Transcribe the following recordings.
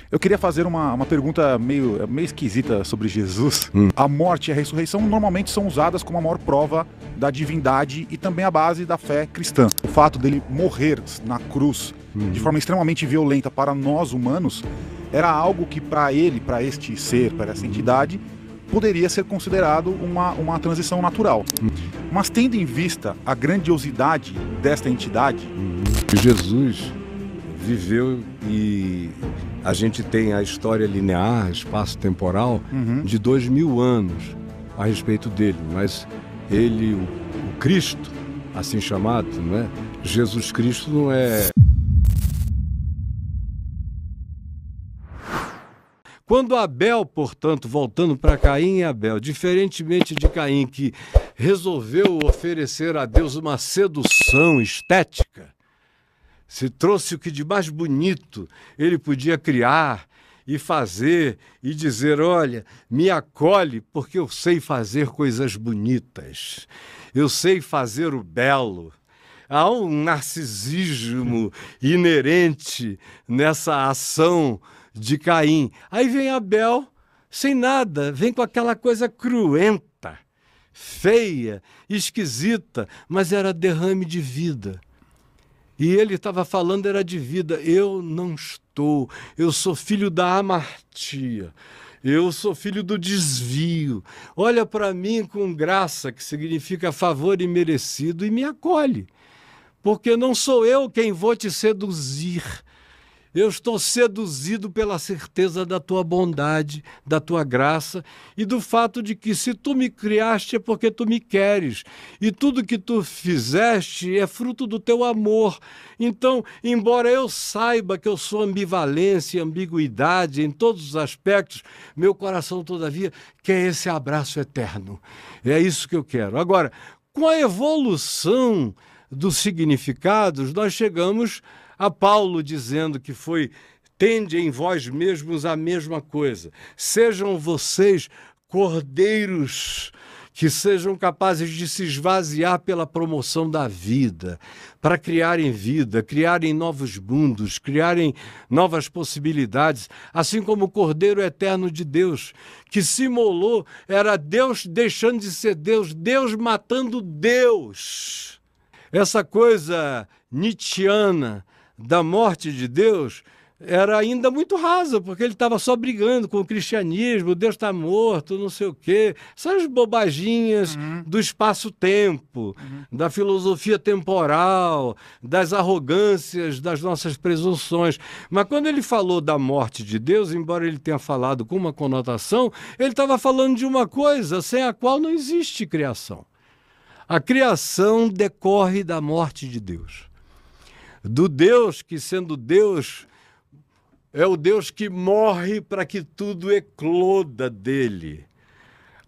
Eu queria fazer uma pergunta meio esquisita sobre Jesus. A morte e a ressurreição normalmente são usadas como a maior prova da divindade e também a base da fé cristã. O fato dele morrer na cruz de forma extremamente violenta para nós humanos era algo que para ele, para este ser, para essa entidade, poderia ser considerado uma transição natural. Mas tendo em vista a grandiosidade desta entidade... Jesus viveu e a gente tem a história linear, espaço-temporal, de 2000 anos a respeito dele, mas ele, o Cristo, assim chamado, não é? Jesus Cristo não é... Quando Abel, portanto, voltando para Caim e Abel, diferentemente de Caim, que resolveu oferecer a Deus uma sedução estética, se trouxe o que de mais bonito ele podia criar e fazer e dizer, olha, me acolhe porque eu sei fazer coisas bonitas, eu sei fazer o belo. Há um narcisismo inerente nessa ação de Caim. Aí vem Abel sem nada, vem com aquela coisa cruenta, feia, esquisita, mas era derrame de vida. E ele estava falando, era de vida. Eu não estou, eu sou filho da amartia, eu sou filho do desvio. Olha para mim com graça, que significa favor imerecido, e me acolhe. Porque não sou eu quem vou te seduzir. Eu estou seduzido pela certeza da tua bondade, da tua graça e do fato de que se tu me criaste é porque tu me queres. E tudo que tu fizeste é fruto do teu amor. Então, embora eu saiba que eu sou ambivalência, ambiguidade em todos os aspectos, meu coração, todavia, quer esse abraço eterno. É isso que eu quero. Agora, com a evolução dos significados, nós chegamos a Paulo dizendo que foi, tende em vós mesmos a mesma coisa. Sejam vocês cordeiros que sejam capazes de se esvaziar pela promoção da vida, para criarem vida, criarem novos mundos, criarem novas possibilidades, assim como o Cordeiro Eterno de Deus, que se imolou, era Deus deixando de ser Deus, Deus matando Deus. Essa coisa nietzschiana da morte de Deus era ainda muito rasa, porque ele estava só brigando com o cristianismo, Deus está morto, não sei o quê. Essas bobaginhas do espaço-tempo, da filosofia temporal, das arrogâncias, das nossas presunções. Mas quando ele falou da morte de Deus, embora ele tenha falado com uma conotação, ele estava falando de uma coisa sem a qual não existe criação. A criação decorre da morte de Deus. Do Deus que, sendo Deus, é o Deus que morre para que tudo ecloda dele.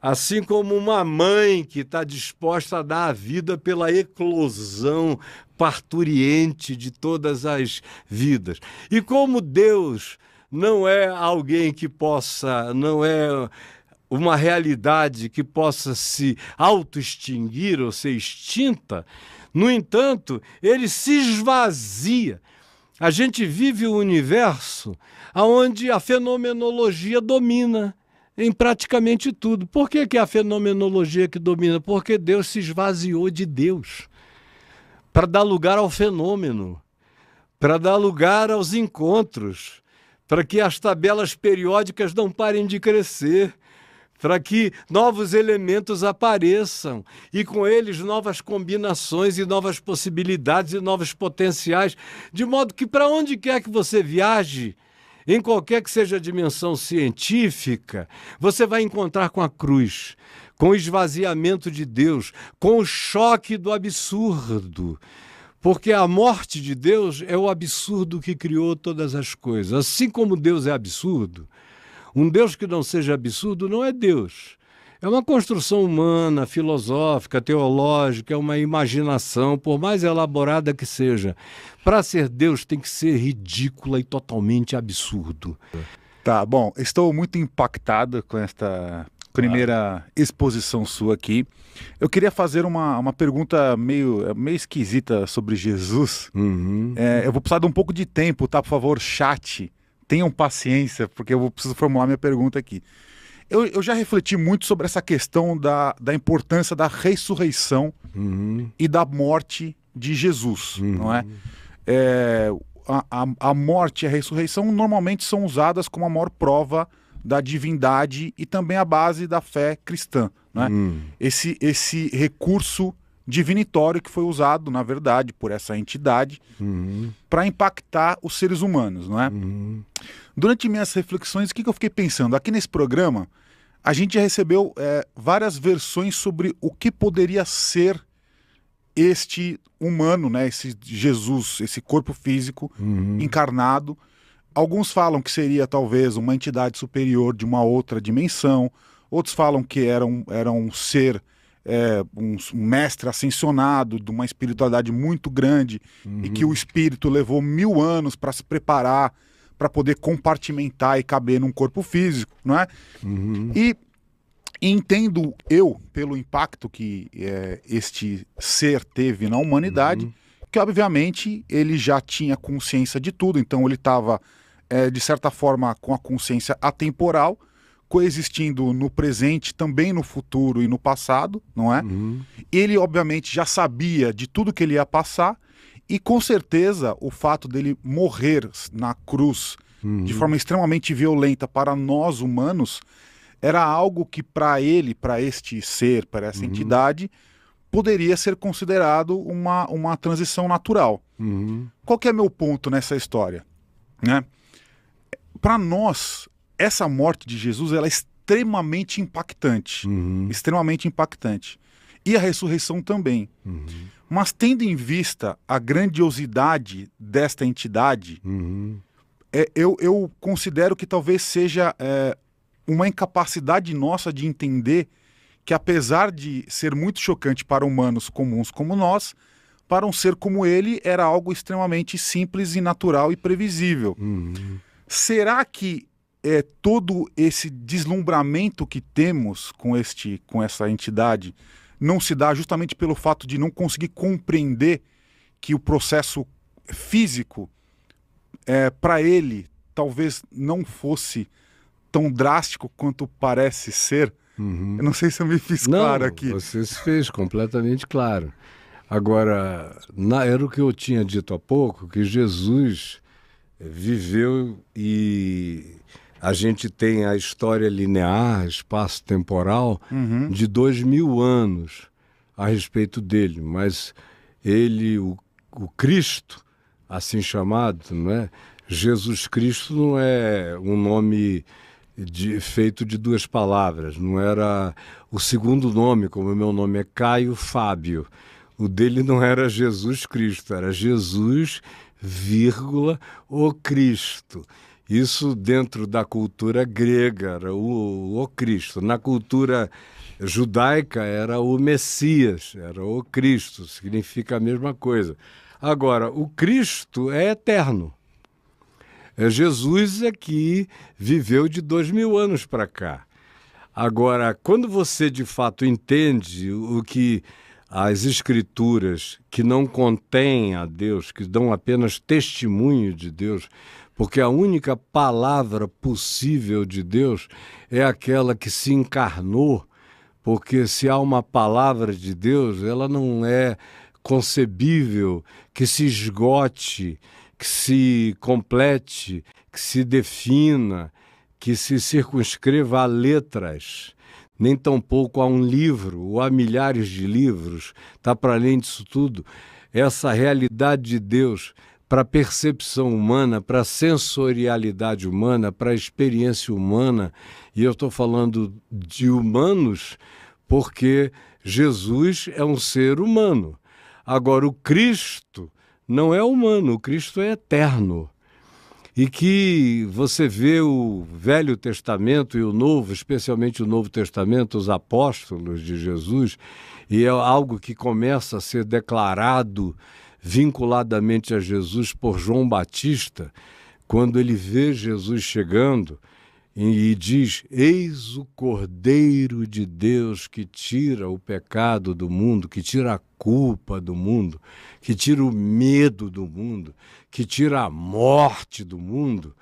Assim como uma mãe que está disposta a dar a vida pela eclosão parturiente de todas as vidas. E como Deus não é alguém que possa, não é uma realidade que possa se auto-extinguir ou ser extinta, no entanto, ele se esvazia. A gente vive um universo onde a fenomenologia domina em praticamente tudo. Por que é a fenomenologia que domina? Porque Deus se esvaziou de Deus para dar lugar ao fenômeno, para dar lugar aos encontros, para que as tabelas periódicas não parem de crescer, para que novos elementos apareçam e com eles novas combinações e novas possibilidades e novos potenciais, de modo que para onde quer que você viaje, em qualquer que seja a dimensão científica, você vai encontrar com a cruz, com o esvaziamento de Deus, com o choque do absurdo. Porque a morte de Deus é o absurdo que criou todas as coisas. Assim como Deus é absurdo, um Deus que não seja absurdo não é Deus. É uma construção humana, filosófica, teológica, é uma imaginação, por mais elaborada que seja. Para ser Deus tem que ser ridícula e totalmente absurdo. Tá, bom, estou muito impactado com esta primeira exposição sua aqui. Eu queria fazer uma pergunta meio esquisita sobre Jesus. Eu vou precisar de um pouco de tempo, tá? Por favor, chat. tenham paciência, porque eu preciso formular minha pergunta aqui. Eu já refleti muito sobre essa questão da importância da ressurreição e da morte de Jesus, não é? A morte e a ressurreição normalmente são usadas como a maior prova da divindade e também a base da fé cristã, não é? Esse recurso divinitório que foi usado, na verdade, por essa entidade para impactar os seres humanos, não é? Durante minhas reflexões, o que eu fiquei pensando? Aqui nesse programa, a gente já recebeu várias versões sobre o que poderia ser este humano, né? Esse Jesus, esse corpo físico encarnado. Alguns falam que seria talvez uma entidade superior de uma outra dimensão, outros falam que era um ser, um mestre ascensionado de uma espiritualidade muito grande e que o espírito levou 1000 anos para se preparar para poder compartimentar e caber num corpo físico, não é? E entendo eu, pelo impacto que este ser teve na humanidade, que obviamente ele já tinha consciência de tudo, então ele estava, de certa forma, com a consciência atemporal, coexistindo no presente, também no futuro e no passado, não é? Ele, obviamente, já sabia de tudo que ele ia passar, e com certeza o fato dele morrer na cruz de forma extremamente violenta para nós humanos era algo que para ele, para este ser, para essa entidade, poderia ser considerado uma transição natural. Qual que é meu ponto nessa história? Né? Para nós, essa morte de Jesus ela é extremamente impactante. Extremamente impactante. E a ressurreição também. Mas tendo em vista a grandiosidade desta entidade, eu considero que talvez seja uma incapacidade nossa de entender que, apesar de ser muito chocante para humanos comuns como nós, para um ser como ele era algo extremamente simples e natural e previsível. Será que todo esse deslumbramento que temos com essa entidade não se dá justamente pelo fato de não conseguir compreender que o processo físico, para ele, talvez não fosse tão drástico quanto parece ser? Eu não sei se eu me fiz claro aqui. Você se fez completamente claro. Agora, era o que eu tinha dito há pouco, que Jesus viveu e a gente tem a história linear, espaço-temporal, de 2000 anos a respeito dele. Mas ele, o Cristo, assim chamado, não é? Jesus Cristo não é um nome feito de duas palavras, não era o segundo nome, como o meu nome é Caio Fábio. O dele não era Jesus Cristo, era Jesus, vírgula, o Cristo. Isso dentro da cultura grega era o Cristo. Na cultura judaica era o Messias, era o Cristo, significa a mesma coisa. Agora, o Cristo é eterno. Jesus é que viveu de 2000 anos para cá. Agora, quando você de fato entende o que as escrituras que não contêm a Deus, que dão apenas testemunho de Deus, porque a única palavra possível de Deus é aquela que se encarnou, porque se há uma palavra de Deus, ela não é concebível que se esgote, que se complete, que se defina, que se circunscreva a letras, nem tampouco a um livro ou a milhares de livros. Está para além disso tudo. Essa realidade de Deus para a percepção humana, para a sensorialidade humana, para a experiência humana, e eu estou falando de humanos porque Jesus é um ser humano. Agora, o Cristo não é humano, o Cristo é eterno. E que você vê o Velho Testamento e o Novo, especialmente o Novo Testamento, os apóstolos de Jesus, e é algo que começa a ser declarado vinculadamente a Jesus por João Batista, quando ele vê Jesus chegando e diz: eis o Cordeiro de Deus que tira o pecado do mundo, que tira a culpa do mundo, que tira o medo do mundo, que tira a morte do mundo.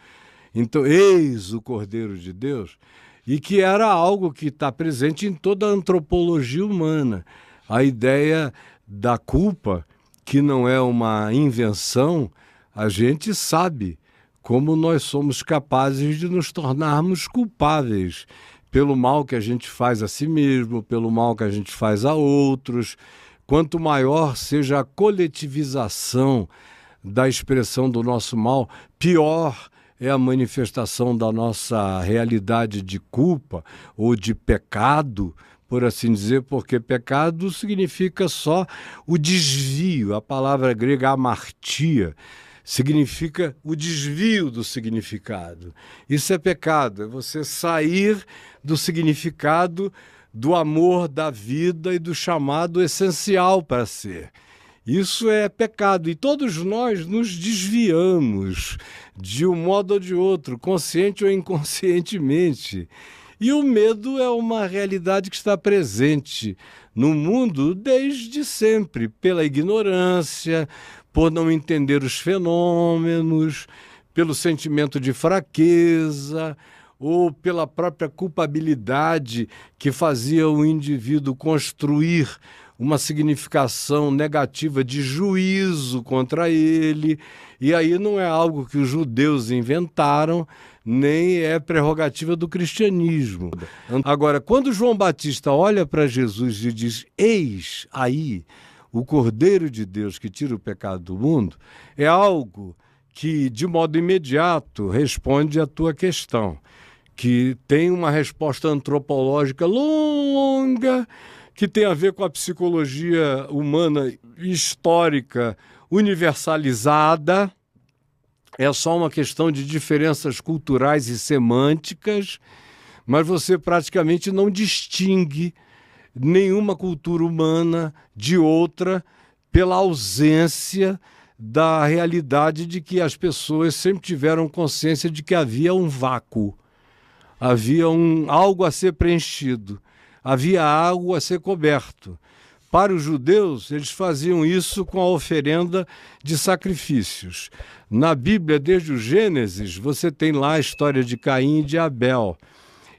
Então, eis o Cordeiro de Deus, e que era algo que está presente em toda a antropologia humana. A ideia da culpa, que não é uma invenção, a gente sabe como nós somos capazes de nos tornarmos culpáveis pelo mal que a gente faz a si mesmo, pelo mal que a gente faz a outros. Quanto maior seja a coletivização da expressão do nosso mal, pior é a manifestação da nossa realidade de culpa ou de pecado, por assim dizer, porque pecado significa só o desvio. A palavra grega amartia significa o desvio do significado. Isso é pecado, é você sair do significado do amor da vida e do chamado essencial para ser. Isso é pecado, e todos nós nos desviamos de um modo ou de outro, consciente ou inconscientemente. E o medo é uma realidade que está presente no mundo desde sempre, pela ignorância, por não entender os fenômenos, pelo sentimento de fraqueza, ou pela própria culpabilidade que fazia o indivíduo construir uma significação negativa de juízo contra ele. E aí não é algo que os judeus inventaram, nem é prerrogativa do cristianismo. Agora, quando João Batista olha para Jesus e diz, eis aí o Cordeiro de Deus que tira o pecado do mundo, é algo que, de modo imediato, responde à tua questão, que tem uma resposta antropológica longa, que tem a ver com a psicologia humana histórica universalizada. É só uma questão de diferenças culturais e semânticas, mas você praticamente não distingue nenhuma cultura humana de outra pela ausência da realidade de que as pessoas sempre tiveram consciência de que havia um vácuo, havia algo a ser preenchido, havia algo a ser coberto. Para os judeus, eles faziam isso com a oferenda de sacrifícios. Na Bíblia, desde o Gênesis, você tem lá a história de Caim e de Abel.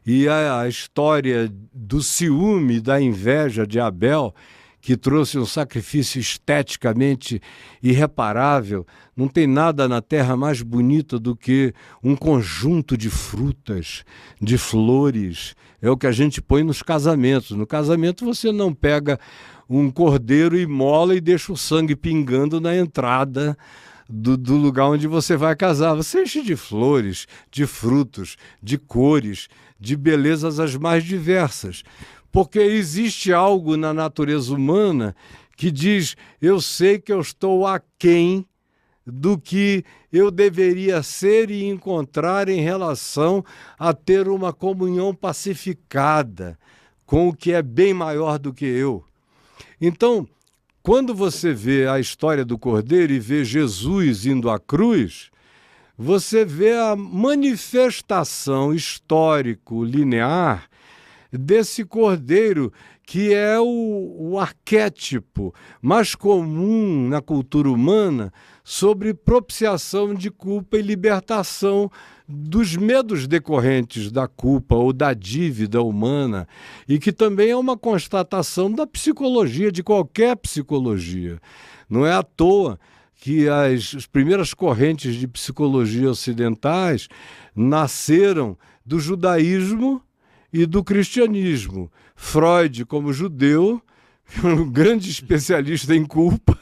E a história do ciúme, da inveja de Abel, que trouxe um sacrifício esteticamente irreparável. Não tem nada na terra mais bonito do que um conjunto de frutas, de flores. É o que a gente põe nos casamentos. No casamento você não pega um cordeiro e mola e deixa o sangue pingando na entrada do lugar onde você vai casar. Você enche de flores, de frutos, de cores, de belezas as mais diversas. Porque existe algo na natureza humana que diz, eu sei que eu estou aquém do que eu deveria ser e encontrar em relação a ter uma comunhão pacificada com o que é bem maior do que eu. Então, quando você vê a história do Cordeiro e vê Jesus indo à cruz, você vê a manifestação histórico-linear desse Cordeiro, que é o arquétipo mais comum na cultura humana sobre propiciação de culpa e libertação dos medos decorrentes da culpa ou da dívida humana, e que também é uma constatação da psicologia, de qualquer psicologia. Não é à toa que as primeiras correntes de psicologia ocidentais nasceram do judaísmo e do cristianismo. Freud, como judeu, um grande especialista em culpa,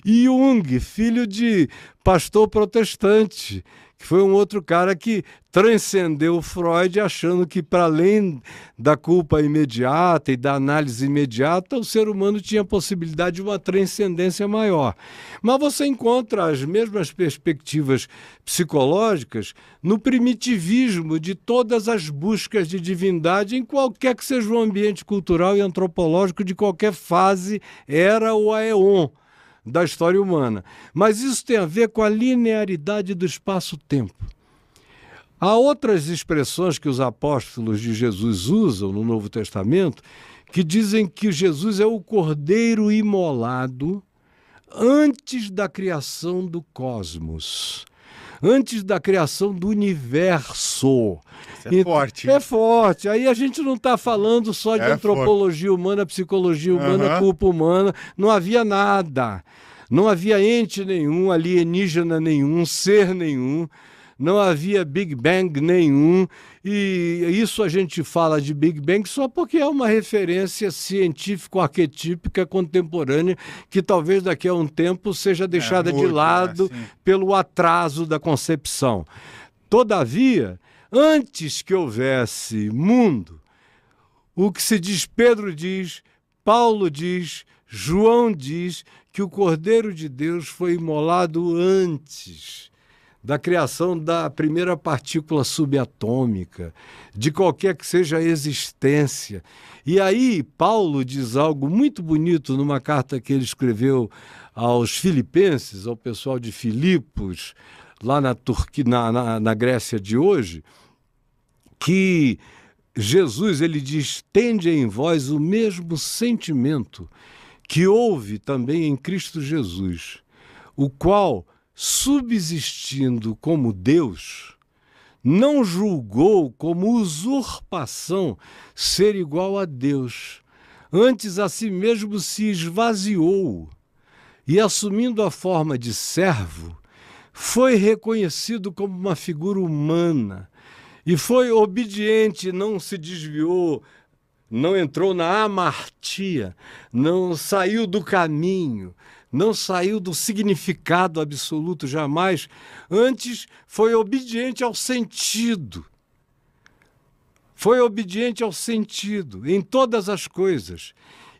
e Jung, filho de pastor protestante, que foi um outro cara que transcendeu Freud, achando que, para além da culpa imediata e da análise imediata, o ser humano tinha a possibilidade de uma transcendência maior. Mas você encontra as mesmas perspectivas psicológicas no primitivismo de todas as buscas de divindade, em qualquer que seja o ambiente cultural e antropológico de qualquer fase, era ou aeon da história humana. Mas isso tem a ver com a linearidade do espaço-tempo. Há outras expressões que os apóstolos de Jesus usam no Novo Testamento que dizem que Jesus é o Cordeiro imolado antes da criação do cosmos. antes da criação do universo. Isso é forte. É forte. Aí a gente não está falando só de antropologia humana, psicologia humana, culpa humana. Não havia nada. Não havia ente nenhum, alienígena nenhum, ser nenhum. Não havia Big Bang nenhum, e isso a gente fala de Big Bang só porque é uma referência científico-arquetípica contemporânea que talvez daqui a um tempo seja deixada de lado pelo atraso da concepção. Todavia, antes que houvesse mundo, o que se diz, Pedro diz, Paulo diz, João diz que o Cordeiro de Deus foi imolado antes da criação da primeira partícula subatômica, de qualquer que seja a existência. E aí Paulo diz algo muito bonito numa carta que ele escreveu aos filipenses, ao pessoal de Filipos, lá na Turquia, na Grécia de hoje, que Jesus, ele diz, tende em vós o mesmo sentimento que houve também em Cristo Jesus, o qual, subsistindo como Deus, não julgou como usurpação ser igual a Deus. Antes a si mesmo se esvaziou e, assumindo a forma de servo, foi reconhecido como uma figura humana e foi obediente, não se desviou, não entrou na amartia, não saiu do caminho, não saiu do significado absoluto jamais, antes foi obediente ao sentido. Foi obediente ao sentido em todas as coisas.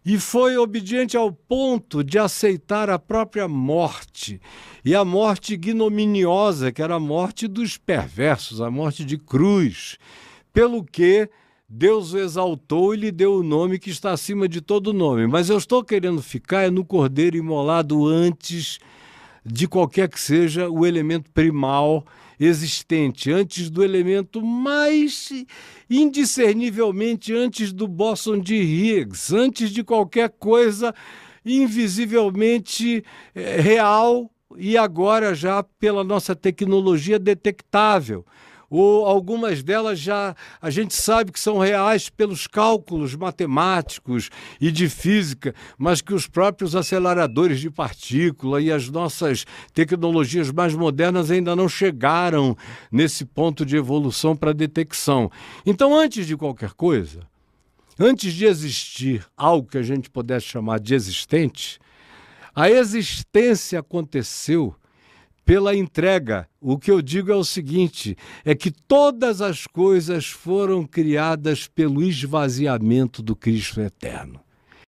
E foi obediente ao ponto de aceitar a própria morte. E a morte ignominiosa, que era a morte dos perversos, a morte de cruz. Pelo que Deus o exaltou e lhe deu o nome que está acima de todo nome. Mas eu estou querendo ficar no Cordeiro imolado antes de qualquer que seja o elemento primal existente, antes do elemento mais indiscernivelmente antes do bóson de Higgs, antes de qualquer coisa invisivelmente real e agora já pela nossa tecnologia detectável. Ou algumas delas já a gente sabe que são reais pelos cálculos matemáticos e de física, mas que os próprios aceleradores de partícula e as nossas tecnologias mais modernas ainda não chegaram nesse ponto de evolução para detecção. Então, antes de qualquer coisa, antes de existir algo que a gente pudesse chamar de existente, a existência aconteceu pela entrega. O que eu digo é o seguinte, é que todas as coisas foram criadas pelo esvaziamento do Cristo eterno.